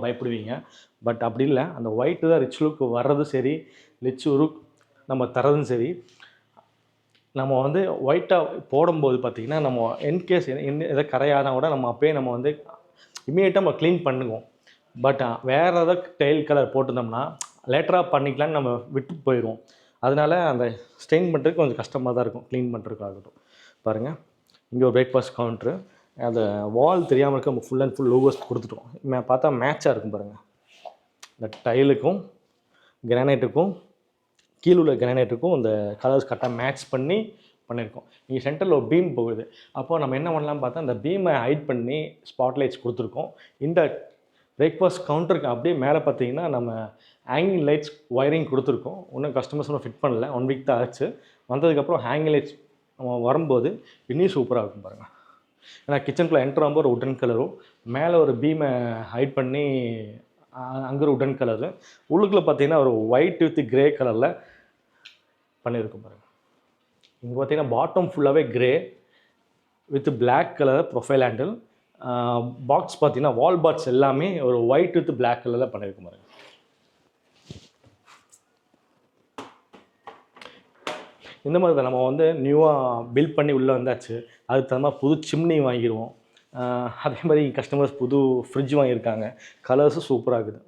பயப்படுவீங்க. But அப்படி இல்ல. அந்த ஒயிட்டு தான் ரிச் லுக் வர்றதும் சரி, ரிச் லுக் நம்ம தர்றதும் சரி. நம்ம வந்து ஒயிட்டா போடும்போது பார்த்தீங்கன்னா, நம்ம இன்கேஸ் எதாவது கரையானா கூட நம்ம அப்பயே நம்ம வந்து இம்மீடியட்டா நம்ம க்ளீன் பண்ணுவோம். பட் வேற ஏதாவது டெயில் கலர் போட்டிருந்தோம்னா, லேட்டரா பண்ணிக்கலான்னு நம்ம விட்டு போயிருவோம். அதனால அந்த ஸ்டெயின் பண்ணுறதுக்கு கொஞ்சம் கஷ்டமா தான் இருக்கும். க்ளீன் பண்ணுறதுக்காகட்டும். பாருங்க, இங்க ஒரு பிரேக்ஃபாஸ்ட் கவுண்டரு. அந்த வால் தெரியாம இருக்க நம்ம ஃபுல் அண்ட் ஃபுல் லோகோஸ் குடுத்துட்டோம். பார்த்தா மேட்சா இருக்கும் பாருங்க. இந்த டைலுக்கும், கிரானைட்டுக்கும், கீழ உள்ள கிரானைட்டுக்கும் இந்த கலர்ஸ் கரெக்ட்டா மேட்ச் பண்ணி பண்ணியிருக்கோம். இங்க சென்டர்ல ஒரு பீம் போகுது. அப்போ நம்ம என்ன பண்ணலாம்னு பார்த்தா, அந்த பீமை ஹைட் பண்ணி ஸ்பாட் லைட்ஸ் குடுத்துருக்கோம். இந்த பிரேக்ஃபாஸ்ட் கவுண்டருக்கு அப்படியே மேலே பார்த்தீங்கன்னா, நம்ம ஹேங்கிங் லைட்ஸ் ஒயரிங் குடுத்துருக்கோம். இன்னும் கஸ்டமர்ஸ் இன்னும் ஃபிட் பண்ணல. 1 வீக் தான் ஆச்சு. வந்ததுக்கப்புறம் ஹேங்கிங் லைட்ஸ் நம்ம வரும்போது இன்னும் சூப்பரா இருக்கும் பாருங்க. ஏன்னா கிச்சனுக்குள்ள என்டர் ஆகும்போது ஒரு வுட்டன் கலரும், மேலே ஒரு பீமை ஹைட் பண்ணி அங்கே ஒரு வுட்டன் கலரு, உள்ளுக்குள்ள பார்த்தீங்கன்னா ஒரு ஒயிட் வித் கிரே கலரில் பண்ணியிருக்கோம் பாருங்க. இங்கே பார்த்தீங்கன்னா பாட்டம் ஃபுல்லாகவே grey with black colour profile handle. Box பார்த்தீங்கன்னா வால் பாட்ஸ் எல்லாமே ஒரு ஒயிட் வித் பிளாக் கலரில் பண்ணியிருக்கோம் பாருங்க. இந்த மாதிரி தான் நம்ம வந்து நியூவாக பில்ட் பண்ணி உள்ளே வந்தாச்சு. அதுக்கு தகுந்த மாதிரி புது சிம்னி வாங்கிடுவோம். அதே மாதிரி கஸ்டமர்ஸ் புது ஃப்ரிட்ஜ் வாங்கியிருக்காங்க. கலர்ஸும் சூப்பராக இருக்குது.